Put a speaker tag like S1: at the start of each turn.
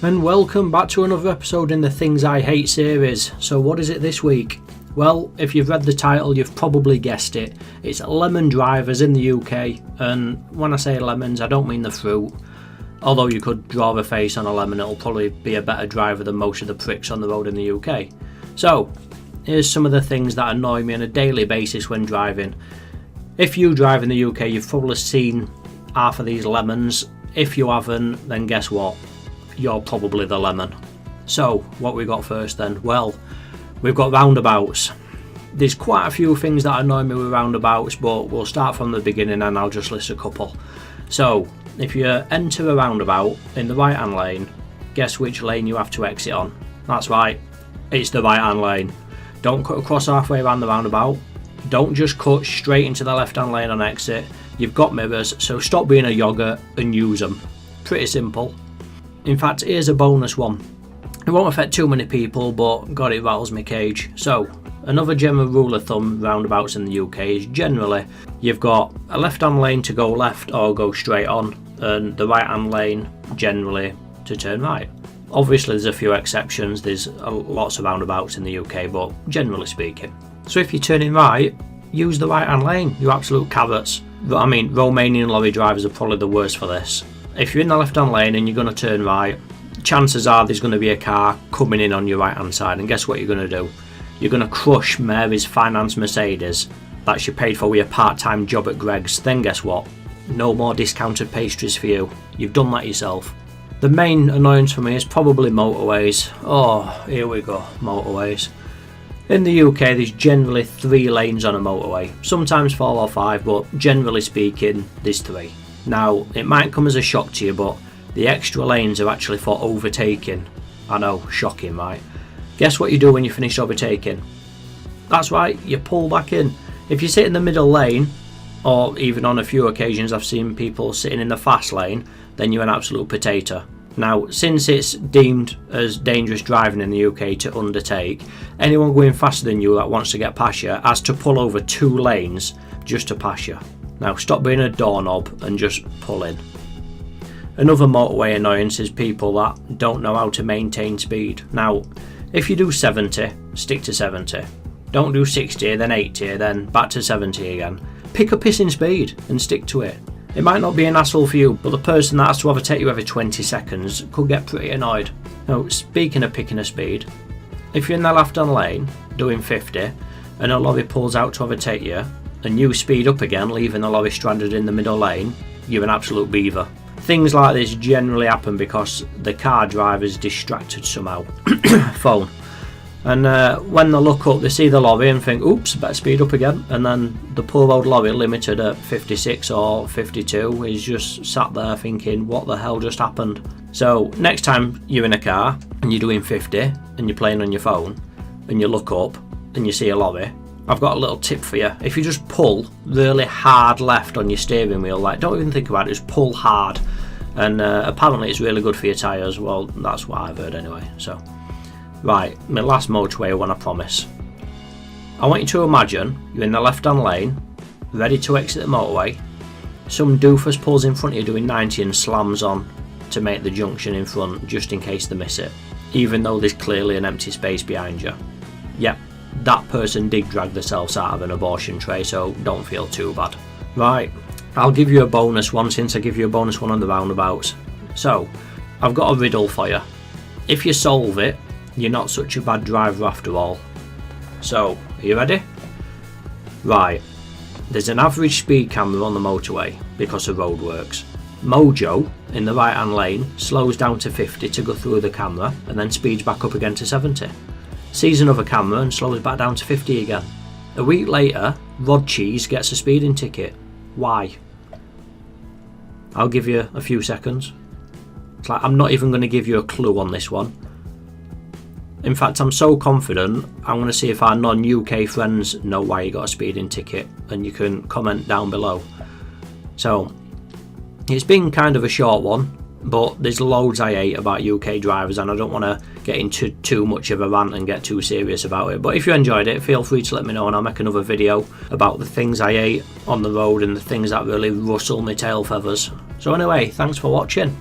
S1: And welcome back to another episode in the Things I Hate series. So what is it this week? Well, if you've read the title, you've probably guessed it. It's lemon drivers in the UK, and when I say lemons, I don't mean the fruit. Although you could draw a face on a lemon, it'll probably be a better driver than most of the pricks on the road in the UK. So, here's some of the things that annoy me on a daily basis when driving. If you drive in the UK, you've probably seen half of these lemons. If you haven't, then guess what? You're probably the lemon. So, what we got first then? Well, we've got roundabouts. There's quite a few things that annoy me with roundabouts, but we'll start from the beginning and I'll just list a couple. So, if you enter a roundabout in the right hand lane, guess which lane you have to exit on? That's right, it's the right hand lane. Don't cut across halfway around the roundabout. Don't just cut straight into the left hand lane on exit. You've got mirrors, so stop being a yogurt and use them. Pretty simple. In fact, here's a bonus one. It won't affect too many people, but God, it rattles my cage. So, another general rule of thumb roundabouts in the UK is generally you've got a left-hand lane to go left or go straight on, and the right-hand lane generally to turn right. Obviously, there's a few exceptions. There's lots of roundabouts in the UK, but generally speaking. So if you're turning right, use the right-hand lane. You absolute carrots. I mean, Romanian lorry drivers are probably the worst for this. If you're in the left-hand lane and you're going to turn right, chances are there's going to be a car coming in on your right-hand side, and guess what you're going to do? You're going to crush Mary's finance Mercedes that she paid for with your part-time job at Greggs. Then guess what? No more discounted pastries for you. You've done that yourself. The main annoyance for me is probably motorways. Oh, here we go, motorways. In the UK, there's generally 3 lanes on a motorway. Sometimes 4 or 5, but generally speaking, there's 3. Now, it might come as a shock to you, but the extra lanes are actually for overtaking. I know, shocking, right? Guess what you do when you finish overtaking? That's right, you pull back in. If you sit in the middle lane, or even on a few occasions I've seen people sitting in the fast lane, then you're an absolute potato. Now, since it's deemed as dangerous driving in the UK to undertake, anyone going faster than you that wants to get past you has to pull over 2 lanes just to pass you. Now, stop being a doorknob and just pull in. Another motorway annoyance is people that don't know how to maintain speed. Now, if you do 70, stick to 70. Don't do 60, then 80, then back to 70 again. Pick a pissing speed and stick to it. It might not be an hassle for you, but the person that has to overtake you every 20 seconds could get pretty annoyed. Now, speaking of picking a speed, if you're in the left-hand lane, doing 50, and a lorry pulls out to overtake you, and you speed up again, leaving the lorry stranded in the middle lane, you're an absolute beaver. Things like this generally happen because the car driver's distracted somehow. Phone. And when they look up, they see the lorry and think, oops, better speed up again. And then the poor old lorry, limited at 56 or 52, is just sat there thinking, what the hell just happened? So next time you're in a car and you're doing 50 and you're playing on your phone and you look up and you see a lorry, I've got a little tip for you. If you just pull really hard left on your steering wheel, like don't even think about it, just pull hard. And apparently it's really good for your tyres. Well, that's what I've heard anyway. So, right, my last motorway one, I promise. I want you to imagine you're in the left-hand lane, ready to exit the motorway. Some doofus pulls in front of you doing 90 and slams on to make the junction in front just in case they miss it, even though there's clearly an empty space behind you. Yep, that person did drag themselves out of an abortion tray, so don't feel too bad. Right, I'll give you a bonus one since I give you a bonus one on the roundabouts. So, I've got a riddle for you. If you solve it, you're not such a bad driver after all. So, are you ready? Right, there's an average speed camera on the motorway because of roadworks. Mojo, in the right hand lane, slows down to 50 to go through the camera and then speeds back up again to 70. Sees another camera and slows back down to 50 again. A week later, Rod Cheese gets a speeding ticket. Why? I'll give you a few seconds. It's like I'm not even going to give you a clue on this one. In fact, I'm so confident, I'm going to see if our non-UK friends know why he got a speeding ticket, and you can comment down below. So, it's been kind of a short one, but there's loads I hate about UK drivers, and I don't want to get into too much of a rant and get too serious about it. But if you enjoyed it, feel free to let me know, and I'll make another video about the things I hate on the road and the things that really rustle my tail feathers. So anyway, thanks for watching.